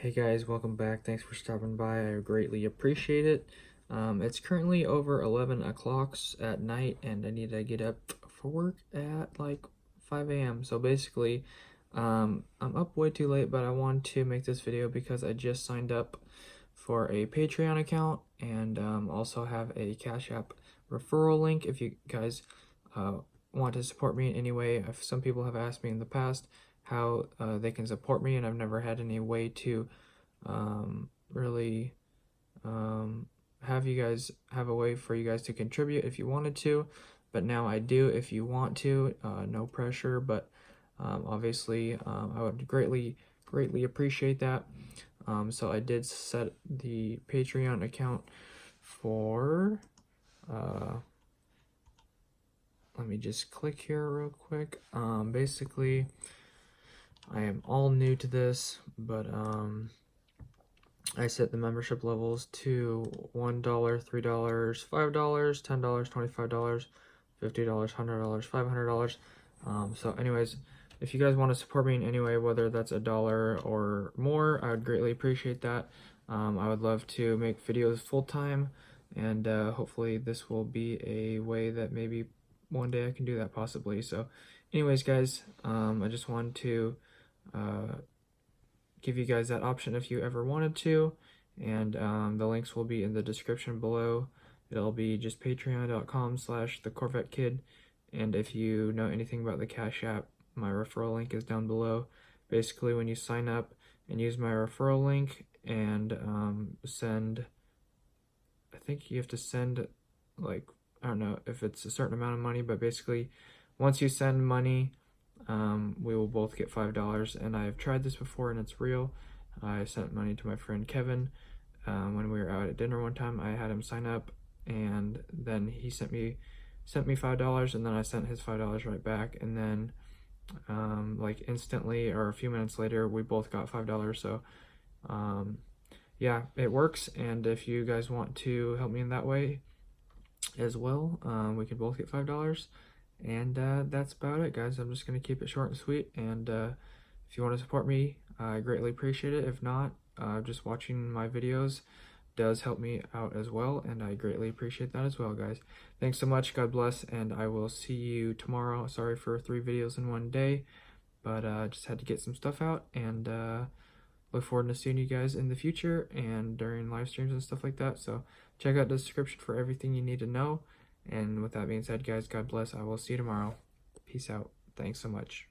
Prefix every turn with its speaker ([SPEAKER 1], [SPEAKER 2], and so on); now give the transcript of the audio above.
[SPEAKER 1] Hey guys, welcome back. Thanks for stopping by. I greatly appreciate it. It's currently over 11 o'clock at night, and I need to get up for work at like 5 a.m. So basically, I'm up way too late, but I wanted to make this video because I just signed up for a Patreon account and also have a Cash App referral link if you guys uh, want to support me in any way. Some people have asked me in the past how they can support me, and I've never had any way to really have you guys have a way for you guys to contribute if you wanted to, but now I do if you want to. No pressure, but obviously I would greatly appreciate that. So I did set the Patreon account for let me just click here real quick. Basically I am all new to this, but I set the membership levels to $1, $3, $5, $10, $25, $50, $100, $500. So anyways, if you guys want to support me in any way, whether that's $1 or more, I would greatly appreciate that. I would love to make videos full time, and hopefully this will be a way that maybe one day I can do that possibly. So anyways, guys, I just wanted to give you guys that option if you ever wanted to, and the links will be in the description below. It'll be just patreon.com/thecorvettekid, and if you know anything about the Cash App, my referral link is down below. Basically, when you sign up and use my referral link and send, I think you have to send, like, I don't know if it's a certain amount of money, but basically once you send money, we will both get $5, and I've tried this before and it's real. I sent money to my friend Kevin when we were out at dinner one time. I had him sign up, and then he sent me $5, and then I sent his $5 right back, and then like instantly or a few minutes later we both got $5. So yeah, it works, and if you guys want to help me in that way as well, we can both get $5. And that's about it, guys. I'm just going to keep it short and sweet, and if you want to support me, I greatly appreciate it. If not, just watching my videos does help me out as well, and I greatly appreciate that as well, guys. Thanks so much. God bless, and I will see you tomorrow. Sorry for 3 videos in one day, but just had to get some stuff out, and look forward to seeing you guys in the future and during live streams and stuff like that. So check out the description for everything you need to know. And with that being said, guys, God bless. I will see you tomorrow. Peace out. Thanks so much.